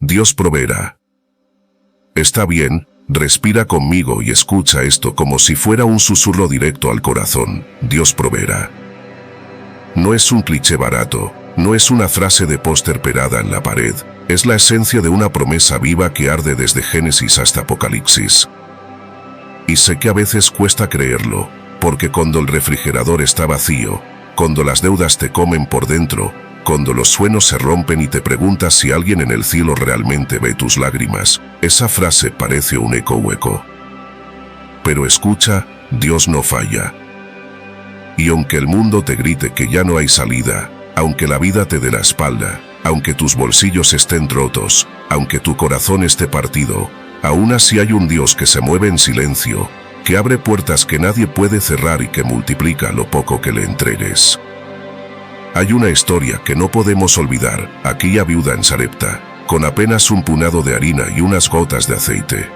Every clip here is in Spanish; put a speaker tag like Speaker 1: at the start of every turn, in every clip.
Speaker 1: Dios proveerá. Está bien, respira conmigo y escucha esto como si fuera un susurro directo al corazón. Dios proveerá. No es un cliché barato, no es una frase de póster pegada en la pared, es la esencia de una promesa viva que arde desde Génesis hasta Apocalipsis. Y sé que a veces cuesta creerlo, porque cuando el refrigerador está vacío, cuando las deudas te comen por dentro, cuando los sueños se rompen y te preguntas si alguien en el cielo realmente ve tus lágrimas, esa frase parece un eco hueco. Pero escucha, Dios no falla. Y aunque el mundo te grite que ya no hay salida, aunque la vida te dé la espalda, aunque tus bolsillos estén rotos, aunque tu corazón esté partido, aún así hay un Dios que se mueve en silencio, que abre puertas que nadie puede cerrar y que multiplica lo poco que le entregues. Hay una historia que no podemos olvidar, aquella viuda en Sarepta, con apenas un puñado de harina y unas gotas de aceite.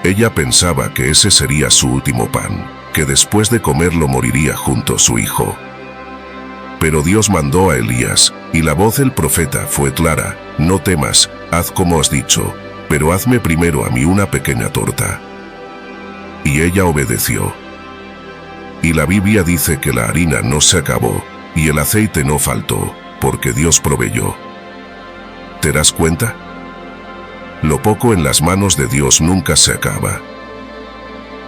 Speaker 1: Ella pensaba que ese sería su último pan, que después de comerlo moriría junto a su hijo. Pero Dios mandó a Elías, y la voz del profeta fue clara: no temas, haz como has dicho, pero hazme primero a mí una pequeña torta. Y ella obedeció. Y la Biblia dice que la harina no se acabó, y el aceite no faltó, porque Dios proveyó. ¿Te das cuenta? Lo poco en las manos de Dios nunca se acaba.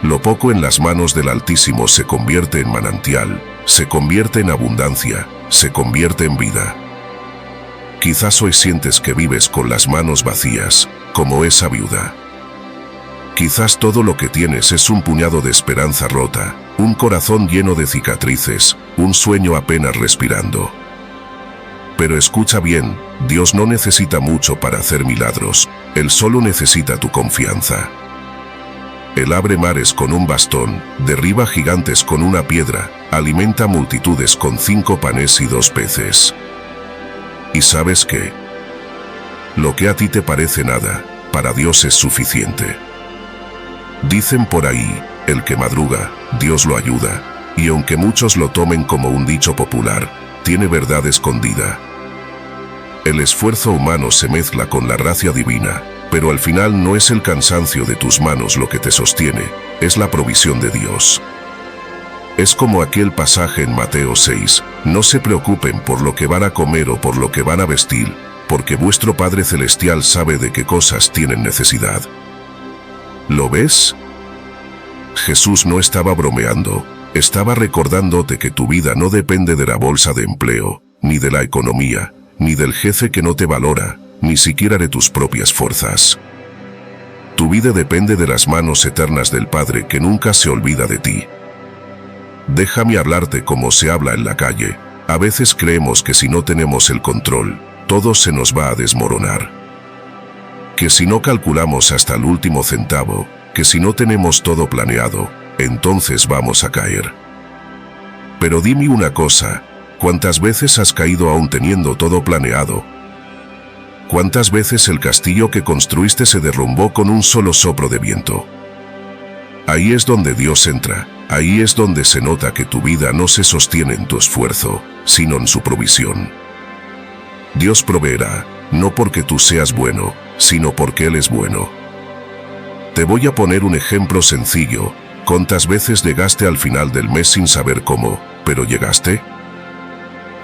Speaker 1: Lo poco en las manos del Altísimo se convierte en manantial, se convierte en abundancia, se convierte en vida. Quizás hoy sientes que vives con las manos vacías, como esa viuda. Quizás todo lo que tienes es un puñado de esperanza rota, un corazón lleno de cicatrices, un sueño apenas respirando. Pero escucha bien, Dios no necesita mucho para hacer milagros, Él solo necesita tu confianza. Él abre mares con un bastón, derriba gigantes con una piedra, alimenta multitudes con 5 panes y 2 peces. ¿Y sabes qué? Lo que a ti te parece nada, para Dios es suficiente. Dicen por ahí, el que madruga, Dios lo ayuda, y aunque muchos lo tomen como un dicho popular, tiene verdad escondida. El esfuerzo humano se mezcla con la gracia divina, pero al final no es el cansancio de tus manos lo que te sostiene, es la provisión de Dios. Es como aquel pasaje en Mateo 6, no se preocupen por lo que van a comer o por lo que van a vestir, porque vuestro Padre Celestial sabe de qué cosas tienen necesidad. ¿Lo ves? Jesús no estaba bromeando, estaba recordándote que tu vida no depende de la bolsa de empleo, ni de la economía, ni del jefe que no te valora, ni siquiera de tus propias fuerzas. Tu vida depende de las manos eternas del Padre que nunca se olvida de ti. Déjame hablarte como se habla en la calle. A veces creemos que si no tenemos el control, todo se nos va a desmoronar. Que si no calculamos hasta el último centavo, que si no tenemos todo planeado, entonces vamos a caer. Pero dime una cosa, ¿cuántas veces has caído aún teniendo todo planeado? ¿Cuántas veces el castillo que construiste se derrumbó con un solo soplo de viento? Ahí es donde Dios entra, ahí es donde se nota que tu vida no se sostiene en tu esfuerzo, sino en su provisión. Dios proveerá, no porque tú seas bueno, sino porque Él es bueno. Te voy a poner un ejemplo sencillo. ¿Cuántas veces llegaste al final del mes sin saber cómo, pero llegaste?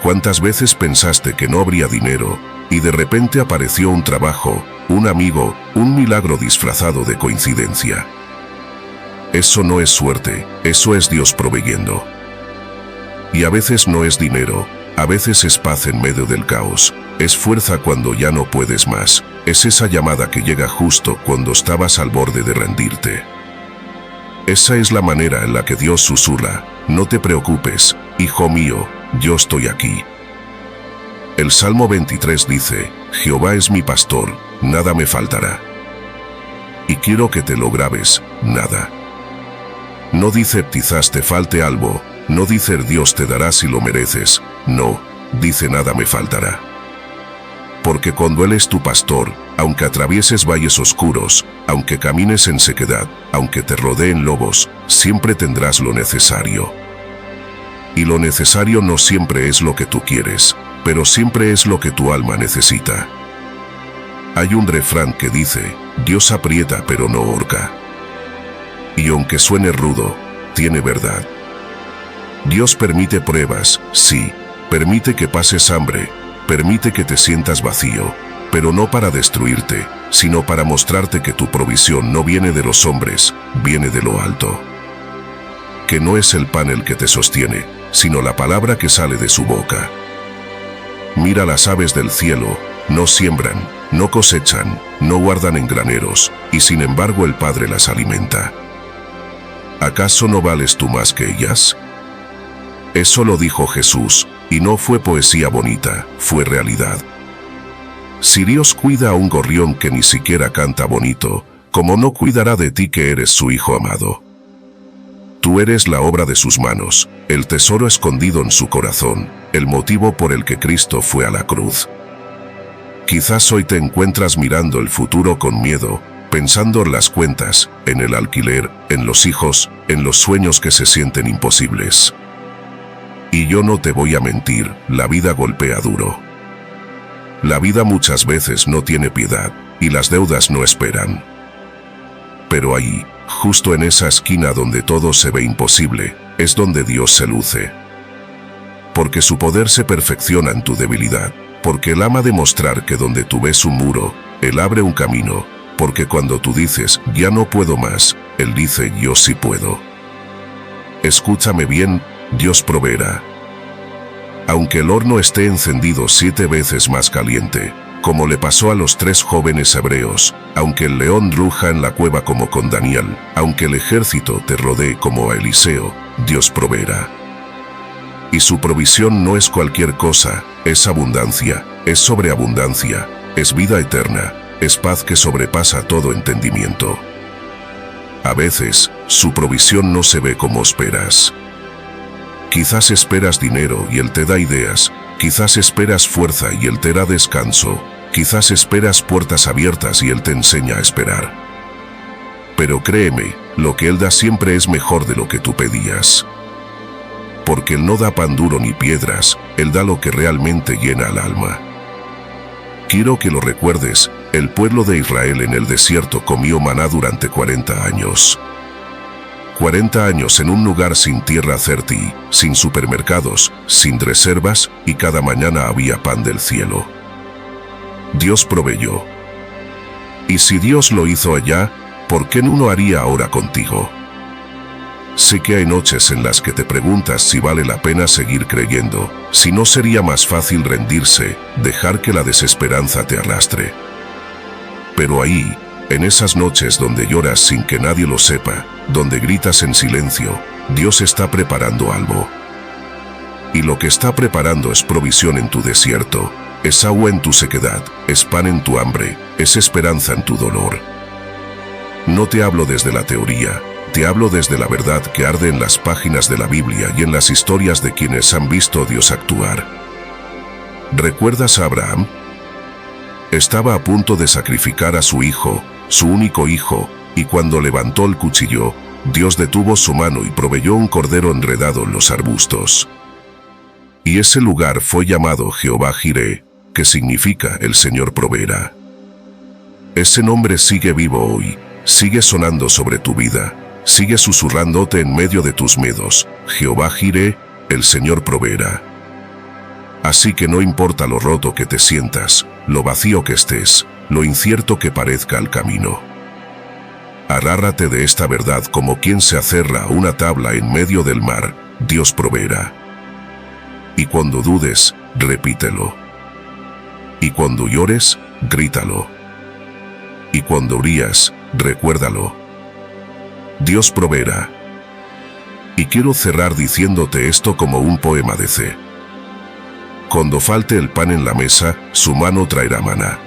Speaker 1: ¿Cuántas veces pensaste que no habría dinero, y de repente apareció un trabajo, un amigo, un milagro disfrazado de coincidencia? Eso no es suerte, eso es Dios proveyendo. Y a veces no es dinero, a veces es paz en medio del caos, es fuerza cuando ya no puedes más, es esa llamada que llega justo cuando estabas al borde de rendirte. Esa es la manera en la que Dios susurra: no te preocupes, hijo mío, yo estoy aquí. El Salmo 23 dice: Jehová es mi pastor, nada me faltará. Y quiero que te lo grabes, nada. No dice quizás te falte algo, no dice Dios te dará si lo mereces, no, dice nada me faltará. Porque cuando Él es tu pastor, aunque atravieses valles oscuros, aunque camines en sequedad, aunque te rodeen lobos, siempre tendrás lo necesario. Y lo necesario no siempre es lo que tú quieres, pero siempre es lo que tu alma necesita. Hay un refrán que dice, Dios aprieta pero no ahorca. Y aunque suene rudo, tiene verdad. Dios permite pruebas, sí, permite que pases hambre, permite que te sientas vacío, pero no para destruirte, sino para mostrarte que tu provisión no viene de los hombres, viene de lo alto. Que no es el pan el que te sostiene, sino la palabra que sale de su boca. Mira las aves del cielo, no siembran, no cosechan, no guardan en graneros, y sin embargo el Padre las alimenta. ¿Acaso no vales tú más que ellas? Eso lo dijo Jesús, y no fue poesía bonita, fue realidad. Si Dios cuida a un gorrión que ni siquiera canta bonito, ¿cómo no cuidará de ti que eres su hijo amado? Tú eres la obra de sus manos, el tesoro escondido en su corazón, el motivo por el que Cristo fue a la cruz. Quizás hoy te encuentras mirando el futuro con miedo, pensando en las cuentas, en el alquiler, en los hijos, en los sueños que se sienten imposibles. Y yo no te voy a mentir, la vida golpea duro. La vida muchas veces no tiene piedad, y las deudas no esperan. Pero ahí, justo en esa esquina donde todo se ve imposible, es donde Dios se luce. Porque su poder se perfecciona en tu debilidad, porque Él ama demostrar que donde tú ves un muro, Él abre un camino, porque cuando tú dices, ya no puedo más, Él dice, yo sí puedo. Escúchame bien, Dios proveerá. Aunque el horno esté encendido 7 veces más caliente, como le pasó a los 3 jóvenes hebreos, aunque el león ruja en la cueva como con Daniel, aunque el ejército te rodee como a Eliseo, Dios proveerá. Y su provisión no es cualquier cosa, es abundancia, es sobreabundancia, es vida eterna, es paz que sobrepasa todo entendimiento. A veces, su provisión no se ve como esperas. Quizás esperas dinero y Él te da ideas, quizás esperas fuerza y Él te da descanso, quizás esperas puertas abiertas y Él te enseña a esperar. Pero créeme, lo que Él da siempre es mejor de lo que tú pedías. Porque Él no da pan duro ni piedras, Él da lo que realmente llena al alma. Quiero que lo recuerdes, el pueblo de Israel en el desierto comió maná durante 40 años. 40 años en un lugar sin tierra fértil, sin supermercados, sin reservas, y cada mañana había pan del cielo. Dios proveyó. Y si Dios lo hizo allá, ¿por qué no lo haría ahora contigo? Sé que hay noches en las que te preguntas si vale la pena seguir creyendo, si no sería más fácil rendirse, dejar que la desesperanza te arrastre. Pero ahí, en esas noches donde lloras sin que nadie lo sepa, donde gritas en silencio, Dios está preparando algo. Y lo que está preparando es provisión en tu desierto, es agua en tu sequedad, es pan en tu hambre, es esperanza en tu dolor. No te hablo desde la teoría, te hablo desde la verdad que arde en las páginas de la Biblia y en las historias de quienes han visto a Dios actuar. ¿Recuerdas a Abraham? Estaba a punto de sacrificar a su hijo, su único hijo, y cuando levantó el cuchillo, Dios detuvo su mano y proveyó un cordero enredado en los arbustos. Y ese lugar fue llamado Jehová Jireh, que significa el Señor proveerá. Ese nombre sigue vivo hoy, sigue sonando sobre tu vida, sigue susurrándote en medio de tus miedos, Jehová Jireh, el Señor proveerá. Así que no importa lo roto que te sientas, lo vacío que estés, lo incierto que parezca el camino. Agárrate de esta verdad como quien se aferra a una tabla en medio del mar, Dios proveerá. Y cuando dudes, repítelo. Y cuando llores, grítalo. Y cuando rías, recuérdalo. Dios proveerá. Y quiero cerrar diciéndote esto como un poema de C. Cuando falte el pan en la mesa, su mano traerá maná.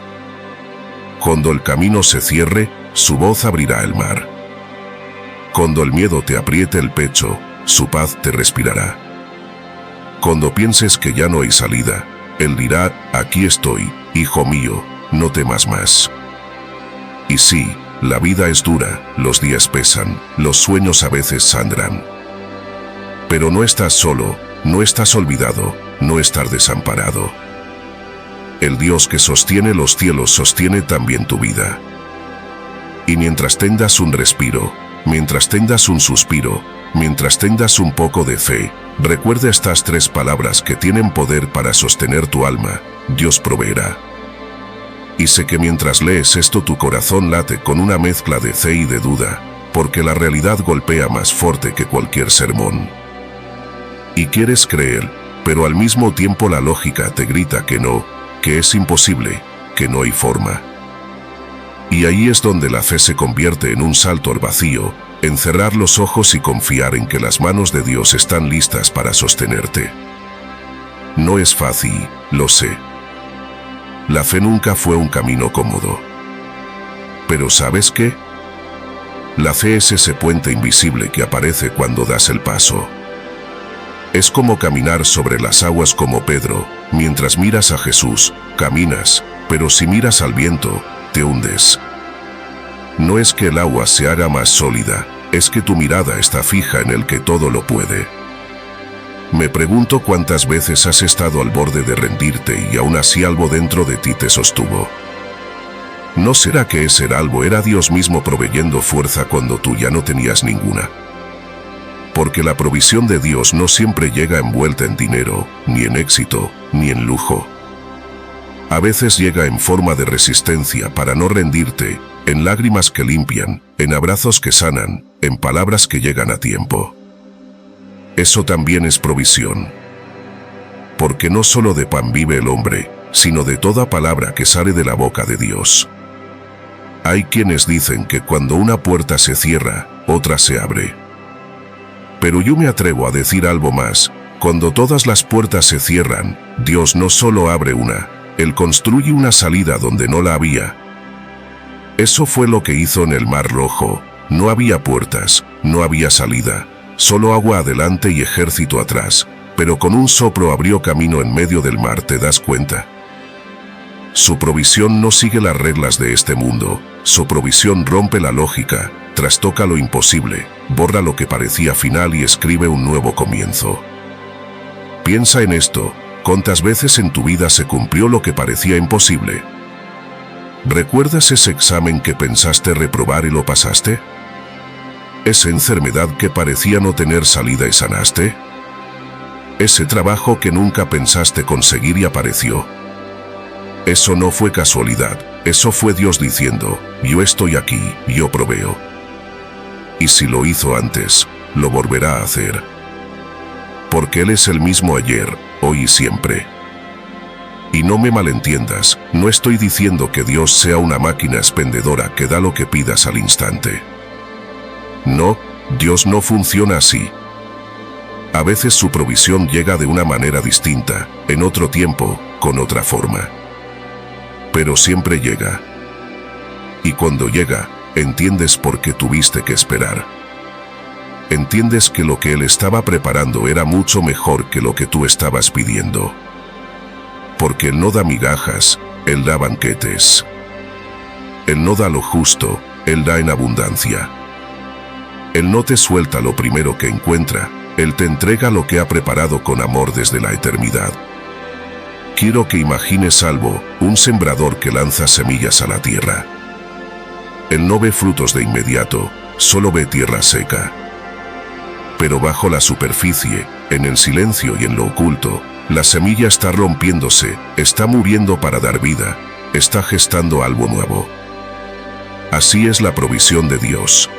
Speaker 1: Cuando el camino se cierre, su voz abrirá el mar. Cuando el miedo te apriete el pecho, su paz te respirará. Cuando pienses que ya no hay salida, Él dirá, aquí estoy, hijo mío, no temas más. Y sí, la vida es dura, los días pesan, los sueños a veces sangran. Pero no estás solo, no estás olvidado, no estás desamparado. El Dios que sostiene los cielos sostiene también tu vida. Y mientras tengas un respiro, mientras tengas un suspiro, mientras tengas un poco de fe, recuerda estas 3 palabras que tienen poder para sostener tu alma: Dios proveerá. Y sé que mientras lees esto tu corazón late con una mezcla de fe y de duda, porque la realidad golpea más fuerte que cualquier sermón. Y quieres creer, pero al mismo tiempo la lógica te grita que no, que es imposible, que no hay forma. Y ahí es donde la fe se convierte en un salto al vacío, en cerrar los ojos y confiar en que las manos de Dios están listas para sostenerte. No es fácil, lo sé. La fe nunca fue un camino cómodo. Pero ¿sabes qué? La fe es ese puente invisible que aparece cuando das el paso. Es como caminar sobre las aguas como Pedro. Mientras miras a Jesús, caminas, pero si miras al viento, te hundes. No es que el agua se haga más sólida, es que tu mirada está fija en el que todo lo puede. Me pregunto cuántas veces has estado al borde de rendirte y aún así algo dentro de ti te sostuvo. ¿No será que ese algo era Dios mismo proveyendo fuerza cuando tú ya no tenías ninguna? Porque la provisión de Dios no siempre llega envuelta en dinero, ni en éxito, ni en lujo. A veces llega en forma de resistencia para no rendirte, en lágrimas que limpian, en abrazos que sanan, en palabras que llegan a tiempo. Eso también es provisión. Porque no solo de pan vive el hombre, sino de toda palabra que sale de la boca de Dios. Hay quienes dicen que cuando una puerta se cierra, otra se abre. Pero yo me atrevo a decir algo más: cuando todas las puertas se cierran, Dios no solo abre una, Él construye una salida donde no la había. Eso fue lo que hizo en el Mar Rojo. No había puertas, no había salida, solo agua adelante y ejército atrás, pero con un soplo abrió camino en medio del mar. ¿Te das cuenta? Su provisión no sigue las reglas de este mundo, su provisión rompe la lógica, trastoca lo imposible, borra lo que parecía final y escribe un nuevo comienzo. Piensa en esto: ¿cuántas veces en tu vida se cumplió lo que parecía imposible? ¿Recuerdas ese examen que pensaste reprobar y lo pasaste? ¿Esa enfermedad que parecía no tener salida y sanaste? ¿Ese trabajo que nunca pensaste conseguir y apareció? Eso no fue casualidad, eso fue Dios diciendo: yo estoy aquí, yo proveo. Y si lo hizo antes, lo volverá a hacer. Porque Él es el mismo ayer, hoy y siempre. Y no me malentiendas, no estoy diciendo que Dios sea una máquina expendedora que da lo que pidas al instante. No, Dios no funciona así. A veces su provisión llega de una manera distinta, en otro tiempo, con otra forma. Pero siempre llega. Y cuando llega, entiendes por qué tuviste que esperar. Entiendes que lo que Él estaba preparando era mucho mejor que lo que tú estabas pidiendo. Porque Él no da migajas, Él da banquetes. Él no da lo justo, Él da en abundancia. Él no te suelta lo primero que encuentra, Él te entrega lo que ha preparado con amor desde la eternidad. Quiero que imagines algo: un sembrador que lanza semillas a la tierra. Él no ve frutos de inmediato, solo ve tierra seca. Pero bajo la superficie, en el silencio y en lo oculto, la semilla está rompiéndose, está muriendo para dar vida, está gestando algo nuevo. Así es la provisión de Dios.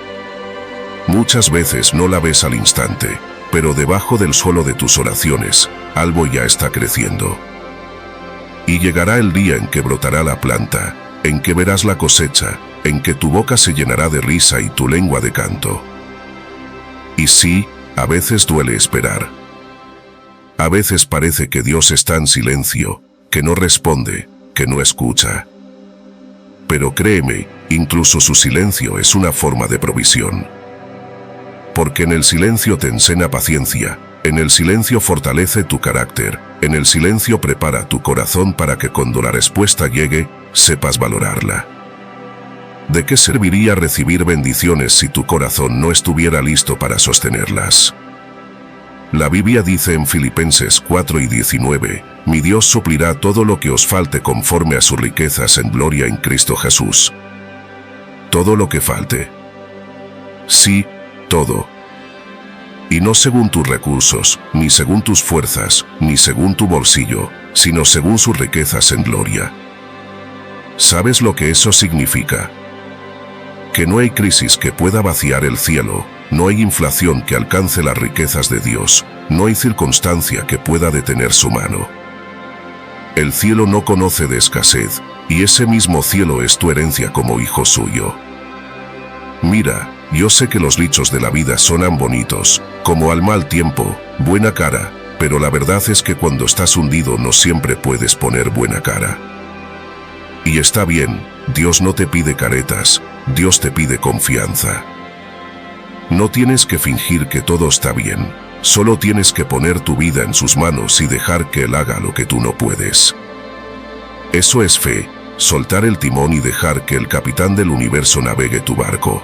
Speaker 1: Muchas veces no la ves al instante, pero debajo del suelo de tus oraciones, algo ya está creciendo. Y llegará el día en que brotará la planta, en que verás la cosecha, en que tu boca se llenará de risa y tu lengua de canto. Y sí, a veces duele esperar. A veces parece que Dios está en silencio, que no responde, que no escucha. Pero créeme, incluso su silencio es una forma de provisión. Porque en el silencio te enseña paciencia, en el silencio fortalece tu carácter, en el silencio prepara tu corazón para que cuando la respuesta llegue, sepas valorarla. ¿De qué serviría recibir bendiciones si tu corazón no estuviera listo para sostenerlas? La Biblia dice en Filipenses 4:19, mi Dios suplirá todo lo que os falte conforme a sus riquezas en gloria en Cristo Jesús. Todo lo que falte. Sí, todo. Y no según tus recursos, ni según tus fuerzas, ni según tu bolsillo, sino según sus riquezas en gloria. ¿Sabes lo que eso significa? Que no hay crisis que pueda vaciar el cielo, no hay inflación que alcance las riquezas de Dios, no hay circunstancia que pueda detener su mano. El cielo no conoce de escasez, y ese mismo cielo es tu herencia como hijo suyo. Mira, yo sé que los dichos de la vida sonan bonitos, como al mal tiempo, buena cara, pero la verdad es que cuando estás hundido no siempre puedes poner buena cara. Y está bien, Dios no te pide caretas, Dios te pide confianza. No tienes que fingir que todo está bien, solo tienes que poner tu vida en sus manos y dejar que Él haga lo que tú no puedes. Eso es fe, soltar el timón y dejar que el capitán del universo navegue tu barco.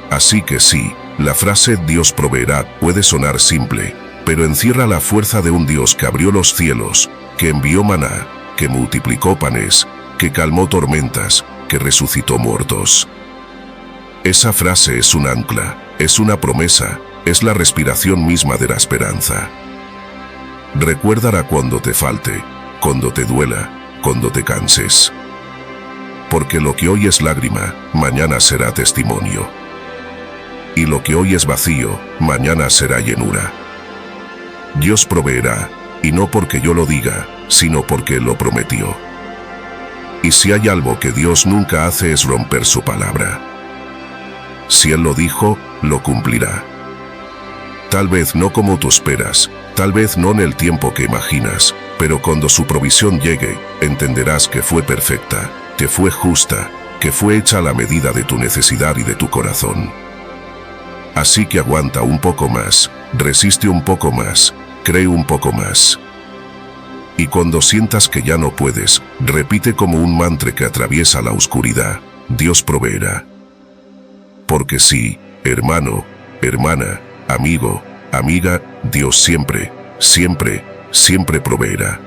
Speaker 1: Así que sí, la frase Dios proveerá puede sonar simple, pero encierra la fuerza de un Dios que abrió los cielos, que envió maná, que multiplicó panes, que calmó tormentas, que resucitó muertos. Esa frase es un ancla, es una promesa, es la respiración misma de la esperanza. Recuérdala cuando te falte, cuando te duela, cuando te canses. Porque lo que hoy es lágrima, mañana será testimonio. Y lo que hoy es vacío, mañana será llenura. Dios proveerá, y no porque yo lo diga, sino porque Él lo prometió. Y si hay algo que Dios nunca hace es romper su palabra. Si Él lo dijo, lo cumplirá. Tal vez no como tú esperas, tal vez no en el tiempo que imaginas, pero cuando su provisión llegue, entenderás que fue perfecta, que fue justa, que fue hecha a la medida de tu necesidad y de tu corazón. Así que aguanta un poco más, resiste un poco más, cree un poco más. Y cuando sientas que ya no puedes, repite como un mantra que atraviesa la oscuridad, Dios proveerá. Porque sí, hermano, hermana, amigo, amiga, Dios siempre, siempre, siempre proveerá.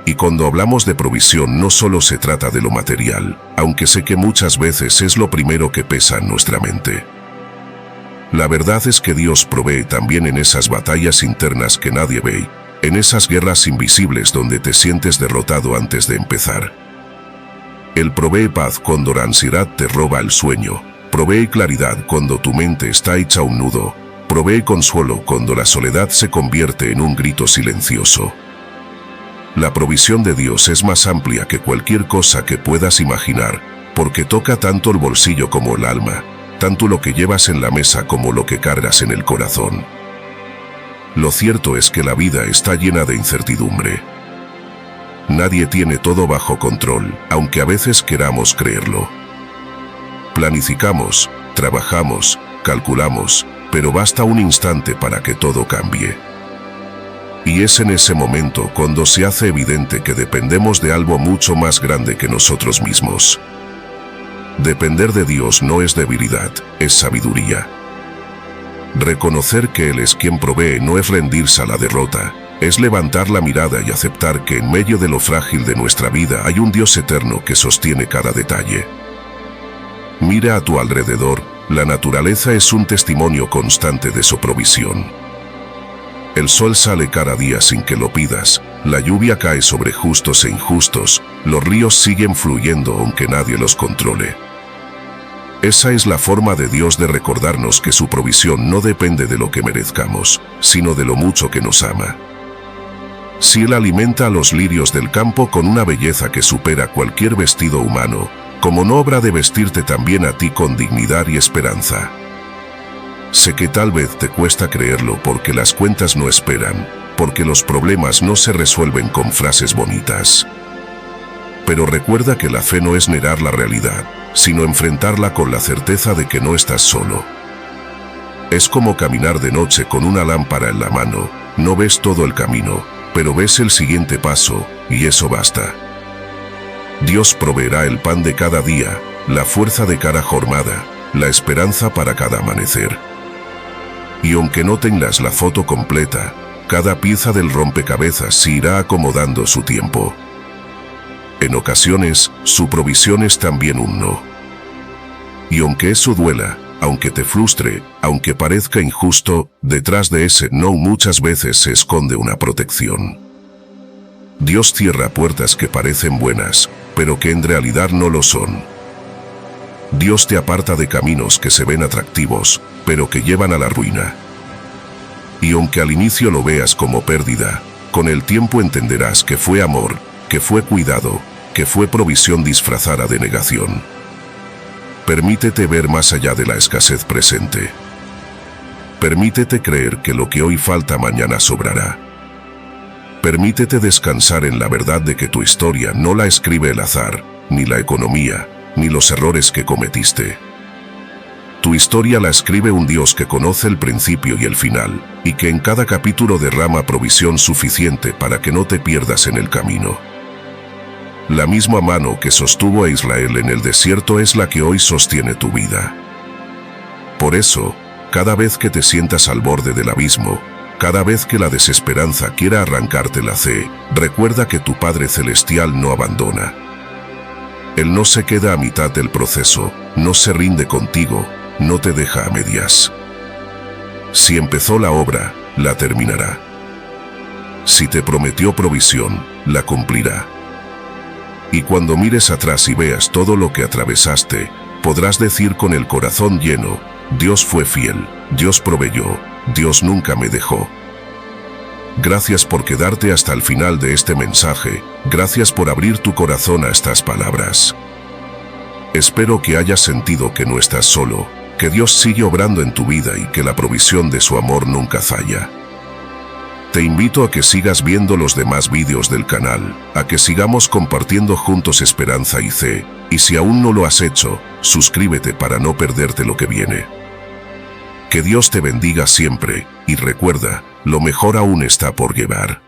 Speaker 1: Y cuando hablamos de provisión no solo se trata de lo material, aunque sé que muchas veces es lo primero que pesa en nuestra mente. La verdad es que Dios provee también en esas batallas internas que nadie ve, en esas guerras invisibles donde te sientes derrotado antes de empezar. Él provee paz cuando la ansiedad te roba el sueño, provee claridad cuando tu mente está hecha un nudo, provee consuelo cuando la soledad se convierte en un grito silencioso. La provisión de Dios es más amplia que cualquier cosa que puedas imaginar, porque toca tanto el bolsillo como el alma, tanto lo que llevas en la mesa como lo que cargas en el corazón. Lo cierto es que la vida está llena de incertidumbre. Nadie tiene todo bajo control, aunque a veces queramos creerlo. Planificamos, trabajamos, calculamos, pero basta un instante para que todo cambie. Y es en ese momento cuando se hace evidente que dependemos de algo mucho más grande que nosotros mismos. Depender de Dios no es debilidad, es sabiduría. Reconocer que Él es quien provee no es rendirse a la derrota, es levantar la mirada y aceptar que en medio de lo frágil de nuestra vida hay un Dios eterno que sostiene cada detalle. Mira a tu alrededor, la naturaleza es un testimonio constante de su provisión. El sol sale cada día sin que lo pidas, la lluvia cae sobre justos e injustos, los ríos siguen fluyendo aunque nadie los controle. Esa es la forma de Dios de recordarnos que su provisión no depende de lo que merezcamos, sino de lo mucho que nos ama. Si Él alimenta a los lirios del campo con una belleza que supera cualquier vestido humano, ¿cómo no habrá de vestirte también a ti con dignidad y esperanza? Sé que tal vez te cuesta creerlo porque las cuentas no esperan, porque los problemas no se resuelven con frases bonitas. Pero recuerda que la fe no es negar la realidad, sino enfrentarla con la certeza de que no estás solo. Es como caminar de noche con una lámpara en la mano, no ves todo el camino, pero ves el siguiente paso, y eso basta. Dios proveerá el pan de cada día, la fuerza de cada jornada, la esperanza para cada amanecer. Y aunque no tengas la foto completa, cada pieza del rompecabezas se irá acomodando su tiempo. En ocasiones, su provisión es también un no. Y aunque eso duela, aunque te frustre, aunque parezca injusto, detrás de ese no muchas veces se esconde una protección. Dios cierra puertas que parecen buenas, pero que en realidad no lo son. Dios te aparta de caminos que se ven atractivos, pero que llevan a la ruina. Y aunque al inicio lo veas como pérdida, con el tiempo entenderás que fue amor, que fue cuidado, que fue provisión disfrazada de negación. Permítete ver más allá de la escasez presente. Permítete creer que lo que hoy falta mañana sobrará. Permítete descansar en la verdad de que tu historia no la escribe el azar, ni la economía, ni los errores que cometiste. Tu historia la escribe un Dios que conoce el principio y el final, y que en cada capítulo derrama provisión suficiente para que no te pierdas en el camino. La misma mano que sostuvo a Israel en el desierto es la que hoy sostiene tu vida. Por eso, cada vez que te sientas al borde del abismo, cada vez que la desesperanza quiera arrancarte la fe, recuerda que tu Padre Celestial no abandona. Él no se queda a mitad del proceso, no se rinde contigo, no te deja a medias. Si empezó la obra, la terminará. Si te prometió provisión, la cumplirá. Y cuando mires atrás y veas todo lo que atravesaste, podrás decir con el corazón lleno, Dios fue fiel, Dios proveyó, Dios nunca me dejó. Gracias por quedarte hasta el final de este mensaje, gracias por abrir tu corazón a estas palabras. Espero que hayas sentido que no estás solo, que Dios sigue obrando en tu vida y que la provisión de su amor nunca falla. Te invito a que sigas viendo los demás vídeos del canal, a que sigamos compartiendo juntos esperanza y fe, y si aún no lo has hecho, suscríbete para no perderte lo que viene. Que Dios te bendiga siempre, y recuerda, lo mejor aún está por llegar.